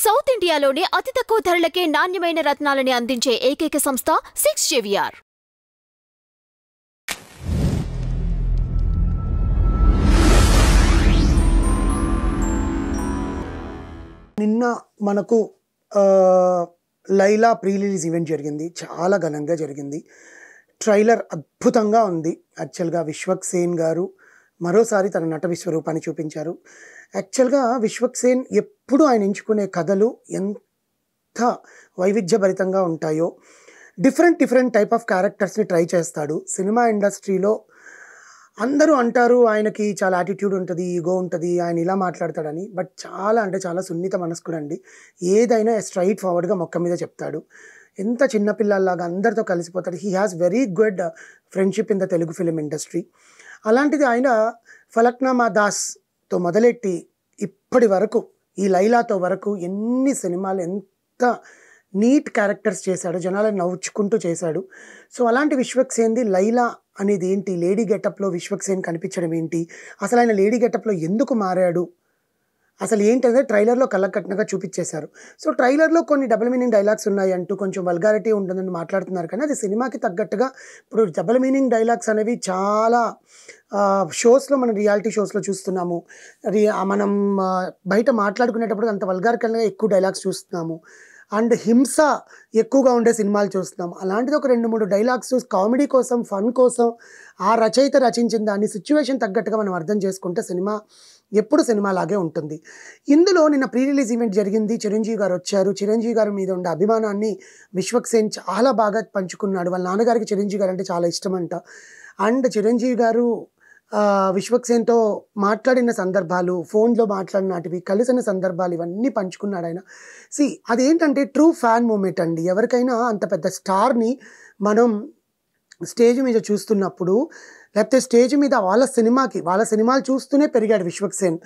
South ఇండియాలోనే అతి తక్కువ ధరలకే నాణ్యమైన రత్నాలని అందించే ఏకైక సంస్థ 6 JVR. నిన్న మనకు లైలా ప్రీ రిలీజ్ ఈవెంట్ జరిగింది. చాలా ఘనంగా జరిగింది. ట్రైలర్ అద్భుతంగా ఉంది. యాక్చువల్గా విశ్వక్ సేన్ గారు మరోసారి తన నట విశ్వరూపాన్ని చూపించారు. యాక్చువల్గా విశ్వక్ సేన్ ఎప్పుడు ఆయన ఎంచుకునే కథలు ఎంత వైవిధ్యభరితంగా ఉంటాయో, డిఫరెంట్ టైప్ ఆఫ్ క్యారెక్టర్స్ని ట్రై చేస్తాడు. సినిమా ఇండస్ట్రీలో అందరూ అంటారు ఆయనకి చాలా యాటిట్యూడ్ ఉంటుంది, ఈగో ఉంటుంది, ఆయన ఇలా మాట్లాడతాడని. బట్ చాలా సున్నిత మనస్కుడు అండి. ఏదైనా స్ట్రైట్ ఫార్వర్డ్గా మొక్క మీద చెప్తాడు. ఎంత చిన్నపిల్లల్లాగా అందరితో కలిసిపోతాడు. He has very good friendship in the Telugu film industry. అలాంటిది ఆయన ఫలక్నామా దాస్తో మొదలెట్టి ఇప్పటి వరకు ఈ లైలాతో వరకు ఎన్ని సినిమాలు, ఎంత నీట్ క్యారెక్టర్స్ చేశాడు, జనాలను నవ్వుచుకుంటూ చేశాడు. సో అలాంటి విశ్వక్ సేన్ది లైలా అనేది ఏంటి, లేడీ గెటప్లో విశ్వక్ సేన్ కనిపించడం ఏంటి, అసలు ఆయన లేడీ గెటప్లో ఎందుకు మారాడు, అసలు ఏంటంటే ట్రైలర్లో కళ్ళకట్టినగా చూపించేశారు. సో ట్రైలర్లో కొన్ని డబుల్ మీనింగ్ డైలాగ్స్ ఉన్నాయి అంటూ కొంచెం వల్గారిటీ ఉంటుందని మాట్లాడుతున్నారు. కానీ అది సినిమాకి తగ్గట్టుగా ఇప్పుడు డబుల్ మీనింగ్ డైలాగ్స్ అనేవి చాలా షోస్లో, మనం రియాలిటీ షోస్లో చూస్తున్నాము. మనం బయట మాట్లాడుకునేటప్పుడు అంత వల్గారికల్గా ఎక్కువ డైలాగ్స్ చూస్తున్నాము. అండ్ హింస ఎక్కువగా ఉండే సినిమాలు చూస్తున్నాం. అలాంటిది ఒక 2-3 డైలాగ్స్ కామెడీ కోసం, ఫన్ కోసం ఆ రచయిత రచించిన దాన్ని సిచ్యువేషన్ తగ్గట్టుగా మనం అర్థం చేసుకుంటే సినిమా ఎప్పుడు సినిమాలాగే ఉంటుంది. ఇందులో నిన్న ప్రీ రిలీజ్ ఈవెంట్ జరిగింది. చిరంజీవి గారు వచ్చారు. చిరంజీవి గారి మీద ఉండే అభిమానాన్ని విశ్వక్ సేన్ చాలా బాగా పంచుకున్నాడు. వాళ్ళ నాన్నగారికి చిరంజీవి గారు అంటే చాలా ఇష్టం అంట. అండ్ చిరంజీవి గారు విశ్వక్ సేన్తో మాట్లాడిన సందర్భాలు, ఫోన్లో మాట్లాడినటివి, కలిసిన సందర్భాలు ఇవన్నీ పంచుకున్నాడు ఆయన. అదేంటంటే ట్రూ ఫ్యాన్ మూమెంట్ అండి. ఎవరికైనా అంత పెద్ద స్టార్ని మనం స్టేజ్ మీద చూస్తున్నప్పుడు, లేకపోతే స్టేజ్ మీద వాళ్ళ సినిమాలు చూస్తూనే పెరిగాడు విశ్వక్ సేన్.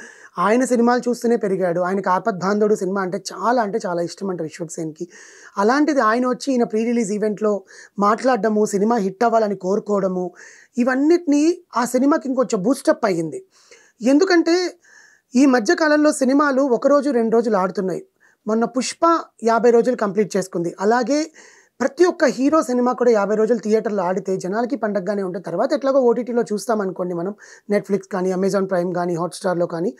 ఆయన సినిమాలు చూస్తూనే పెరిగాడు. ఆయనకి ఆపద్బాంధవుడు సినిమా అంటే చాలా ఇష్టం అంట విశ్వక్ సేన్కి. అలాంటిది ఆయన వచ్చి ఈయన ప్రీ రిలీజ్ ఈవెంట్లో మాట్లాడడము, సినిమా హిట్ అవ్వాలని కోరుకోవడము, ఇవన్నిటినీ ఆ సినిమాకి ఇంకొంచెం బూస్టప్ అయ్యింది. ఎందుకంటే ఈ మధ్యకాలంలో సినిమాలు 1 రోజు 2 రోజులు ఆడుతున్నాయి. మొన్న పుష్ప 50 రోజులు కంప్లీట్ చేసుకుంది. అలాగే ప్రతి ఒక్క హీరో సినిమా కూడా 50 రోజులు థియేటర్లో ఆడితే జనాలకి పండగగానే ఉంటుంది. తర్వాత ఎట్లాగో ఓటీటీలో చూస్తామనుకోండి మనం, నెట్ఫ్లిక్స్ కానీ, అమెజాన్ ప్రైమ్ కానీ, హాట్స్టార్లో కానీ.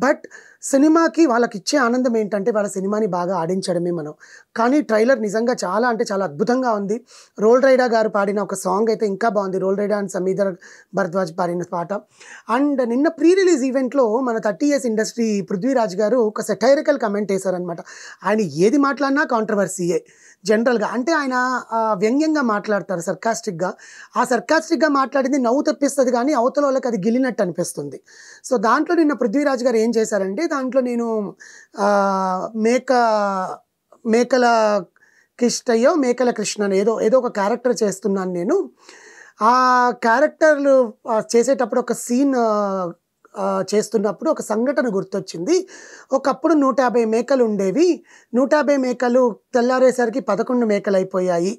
బట్ సినిమాకి వాళ్ళకి ఇచ్చే ఆనందం ఏంటంటే వాళ్ళ సినిమాని బాగా ఆడించడమే మనం. కానీ ట్రైలర్ నిజంగా చాలా అద్భుతంగా ఉంది. రోల్ రైడా గారు పాడిన ఒక సాంగ్ అయితే ఇంకా బాగుంది. రోల్ రైడా అండ్ సమీధర్ భరద్వాజ్ పాడిన పాట. అండ్ నిన్న ప్రీ రిలీజ్ ఈవెంట్లో మన 30 years ఇండస్ట్రీ పృథ్వీరాజ్ గారు ఒక సెటైరికల్ కమెంట్ వేశారనమాట. ఆయన ఏది మాట్లాడినా కాంట్రవర్సీయే జనరల్గా. అంటే ఆయన వ్యంగ్యంగా మాట్లాడతారు, సర్కాస్టిక్గా మాట్లాడింది నవ్వు తెప్పిస్తుంది, కానీ అవతల వాళ్ళకి అది గిల్లినట్టు అనిపిస్తుంది. సో దాంట్లో నిన్న పృథ్వీరాజ్ గారు ఏం చేశారంటే, దాంట్లో నేను మేకల కృష్ణ ఏదో ఒక క్యారెక్టర్ చేస్తున్నాను. నేను ఆ క్యారెక్టర్లు చేసేటప్పుడు ఒక సీన్ చేస్తున్నప్పుడు ఒక సంఘటన గుర్తొచ్చింది. ఒకప్పుడు 150 మేకలు ఉండేవి, 150 మేకలు తెల్లారేసరికి 11 మేకలు అయిపోయాయి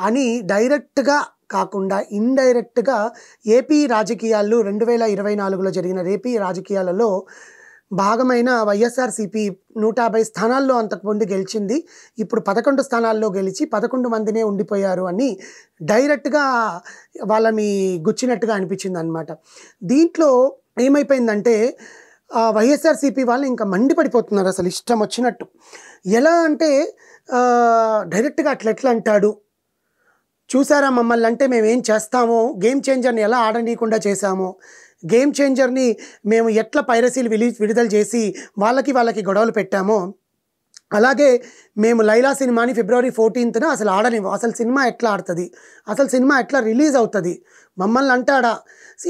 అని డైరెక్ట్గా కాకుండా ఇండైరెక్ట్గా ఏపీ రాజకీయాల్లో 2024లో జరిగిన ఏపీ రాజకీయాలలో భాగమైన వైఎస్ఆర్సీపీ 150 స్థానాల్లో అంతకుముందు గెలిచింది, ఇప్పుడు 11 స్థానాల్లో గెలిచి 11 మందినే ఉండిపోయారు అని డైరెక్ట్గా వాళ్ళని గుచ్చినట్టుగా అనిపించింది అనమాట. దీంట్లో ఏమైపోయిందంటే వైఎస్ఆర్సీపీ వాళ్ళు ఇంకా మండిపడిపోతున్నారు, అసలు ఇష్టం వచ్చినట్టు. ఎలా అంటే డైరెక్ట్గా ఎట్లా అంటాడు, చూసారా మమ్మల్ని అంటే మేమేం చేస్తామో, గేమ్ చేంజర్ని ఎలా ఆడనీయకుండా చేశామో, గేమ్ చేంజర్ని మేము ఎట్లా పైరసీలు విడుదల చేసి వాళ్ళకి గొడవలు పెట్టామో, అలాగే మేము లైలా సినిమాని February 14th అసలు ఆడనివ్వం. అసలు సినిమా ఎట్లా ఆడుతుంది, అసలు సినిమా ఎట్లా రిలీజ్ అవుతుంది, మమ్మల్ని అంటాడా.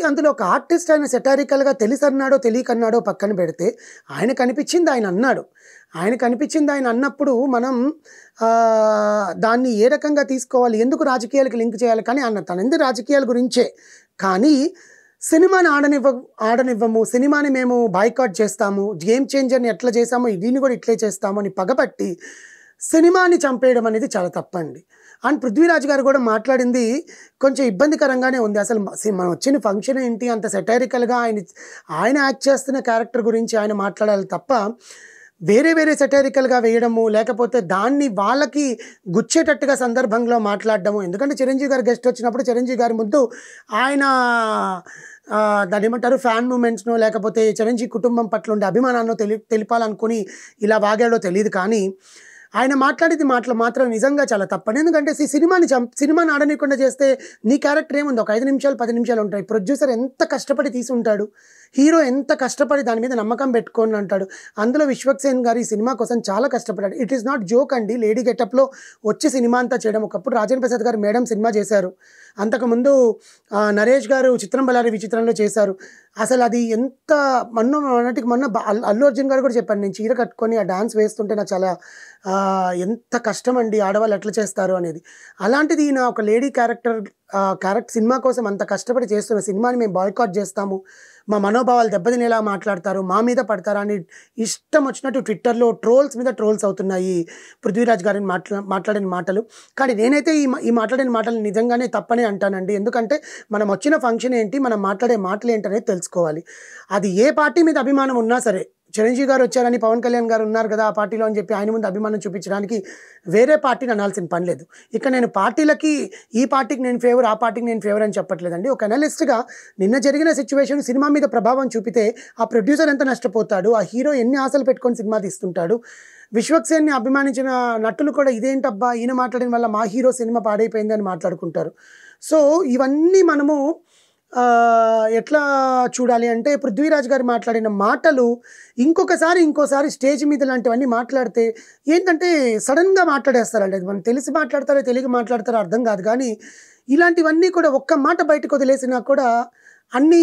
అందులో ఒక ఆర్టిస్ట్ ఆయన సెటారికల్గా తెలిసన్నాడో తెలియకన్నాడో పక్కన పెడితే ఆయనకు అనిపించింది ఆయన అన్నప్పుడు మనం దాన్ని ఏ రకంగా తీసుకోవాలి, ఎందుకు రాజకీయాలకు లింక్ చేయాలి, కానీ తనంది రాజకీయాల గురించే. కానీ సినిమాని ఆడనివ్వము, సినిమాని మేము బాయ్కాట్ చేస్తాము, గేమ్ చేంజర్ని ఎట్లా చేసామో దీన్ని కూడా ఇట్లే చేస్తాము అని పగబట్టి సినిమాని చంపేయడం అనేది చాలా తప్పండి. అండ్ పృథ్వీరాజ్ గారు కూడా మాట్లాడింది కొంచెం ఇబ్బందికరంగానే ఉంది. అసలు మనం వచ్చిన ఫంక్షన్ ఏంటి, అంత సెటైరికల్గా ఆయన యాక్ట్ చేస్తున్న క్యారెక్టర్ గురించి ఆయన మాట్లాడాలి తప్ప వేరే వేరే సెటరికల్గా వేయడము, లేకపోతే దాన్ని వాళ్ళకి గుచ్చేటట్టుగా సందర్భంలో మాట్లాడడము. ఎందుకంటే చిరంజీవి గారు గెస్ట్ వచ్చినప్పుడు చిరంజీవి గారి ముందు ఆయన దాన్ని ఏమంటారు ఫ్యాన్ మూమెంట్స్నో లేకపోతే చిరంజీవి కుటుంబం పట్ల ఉండే అభిమానాన్నో తెలిపాలనుకుని ఇలా వాగాడో తెలియదు. కానీ ఆయన మాట్లాడేది మాటలు మాత్రం నిజంగా చాలా తప్పని. ఎందుకంటే సినిమాని ఆడనీయకుండా చేస్తే నీ క్యారెక్టర్ ఏముంది, ఒక 5 నిమిషాలు 10 నిమిషాలు ఉంటాయి. ప్రొడ్యూసర్ ఎంత కష్టపడి తీసుంటాడు, హీరో ఎంత కష్టపడి దాని మీద నమ్మకం పెట్టుకొని అంటాడు. అందులో విశ్వక్సేన్ గారు ఈ సినిమా కోసం చాలా కష్టపడ్డాడు. ఇట్ ఈస్ నాట్ జోక్ అండి. లేడీ గెటప్లో వచ్చి సినిమా అంతా చేయడం. ఒకప్పుడు రాజేంద్ర ప్రసాద్ గారు మేడం సినిమా చేశారు, అంతకుముందు నరేష్ గారు చిత్రం బలారి విచిత్రంలో చేశారు. అసలు అది ఎంత మొన్న అల్లు అర్జున్ గారు కూడా చెప్పాను, నేను చీర కట్టుకొని ఆ డాన్స్ వేస్తుంటే నాకు చాలా ఎంత కష్టం అండి, ఆడవాళ్ళు ఎట్లా చేస్తారు అనేది. అలాంటిది నా ఒక లేడీ క్యారెక్టర్ సినిమా కోసం అంత కష్టపడి చేస్తున్న సినిమాని మేము బాయ్కాట్ చేస్తాము, మా మనోభావాలు దెబ్బతినేలా మాట్లాడతారు, మా మీద పడతారా అని ఇష్టం వచ్చినట్టు ట్విట్టర్లో ట్రోల్స్ మీద ట్రోల్స్ అవుతున్నాయి పృథ్వీరాజ్ గారిని మాట్లాడిన మాటలు. కానీ నేనైతే ఈ మాట్లాడిన మాటలు నిజంగానే తప్పనే అంటానండి. ఎందుకంటే మనం వచ్చిన ఫంక్షన్ ఏంటి, మనం మాట్లాడే మాటలు ఏంటనేది తెలుసుకోవాలి. అది ఏ పార్టీ మీద అభిమానం ఉన్నా సరే, చిరంజీవి గారు వచ్చారని పవన్ కళ్యాణ్ గారు ఉన్నారు కదా ఆ పార్టీలో అని చెప్పి ఆయన ముందు అభిమానం చూపించడానికి వేరే పార్టీని అనాల్సిన పని లేదు. ఇక నేను పార్టీలకి ఈ పార్టీకి నేను ఫేవర్, ఆ పార్టీకి నేను ఫేవర్ అని చెప్పట్లేదండి. ఒక అనలిస్ట్గా నిన్న జరిగిన సిచ్యువేషన్ సినిమా మీద ప్రభావం చూపితే ఆ ప్రొడ్యూసర్ ఎంత నష్టపోతాడు, ఆ హీరో ఎన్ని ఆశలు పెట్టుకొని సినిమా తీస్తుంటాడు. విశ్వక్సేన్ని అభిమానించిన నటులు కూడా ఇదేంటబ్బా ఈయన మాట్లాడిన వల్ల మా హీరో సినిమా పాడైపోయింది అని మాట్లాడుకుంటారు. సో ఇవన్నీ మనము ఎట్లా చూడాలి అంటే, పృథ్వీరాజ్ గారు మాట్లాడిన మాటలు ఇంకోసారి స్టేజ్ మీద లాంటివన్నీ మాట్లాడితే ఏంటంటే సడన్గా మాట్లాడేస్తారండి. అది మనం తెలిసి మాట్లాడతారో తెలియక మాట్లాడతారో అర్థం కాదు. కానీ ఇలాంటివన్నీ కూడా ఒక్క మాట బయటకు వదిలేసినా కూడా అన్ని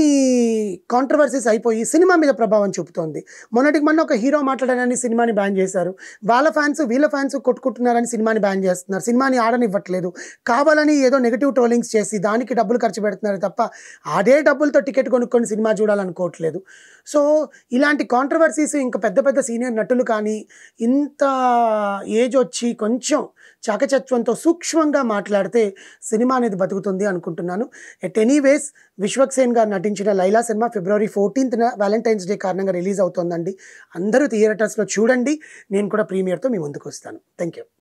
కాంట్రవర్సీస్ అయిపోయి సినిమా మీద ప్రభావం చూపుతోంది. మొన్న ఒక హీరో మాట్లాడారని సినిమాని బ్యాన్ చేశారు, వాళ్ళ ఫ్యాన్స్ వీళ్ళ ఫ్యాన్స్ కొట్టుకుంటున్నారని సినిమాని బ్యాన్ చేస్తున్నారు, సినిమాని ఆడనివ్వట్లేదు, కావాలని ఏదో నెగిటివ్ ట్రోలింగ్స్ చేసి దానికి డబ్బులు ఖర్చు పెడుతున్నారు తప్ప అదే డబ్బులతో టికెట్ కొనుక్కొని సినిమా చూడాలనుకోవట్లేదు. సో ఇలాంటి కాంట్రవర్సీస్ ఇంకా పెద్ద సీనియర్ నటులు కానీ ఇంత ఏజ్ వచ్చి కొంచెం చాకచత్వంతో సూక్ష్మంగా మాట్లాడితే సినిమా అనేది బతుకుతుంది అనుకుంటున్నాను. ఎట్ ఎనీవేస్ విశ్వక్సేన్ గారు నటించిన Laila cinema February 14th Valentine's day కారణంగా రిలీజ్ అవుతోందండి. అందరూ థియేటర్స్లో చూడండి. నేను కూడా ప్రీమియర్తో మీ ముందుకు వస్తాను. Thank you.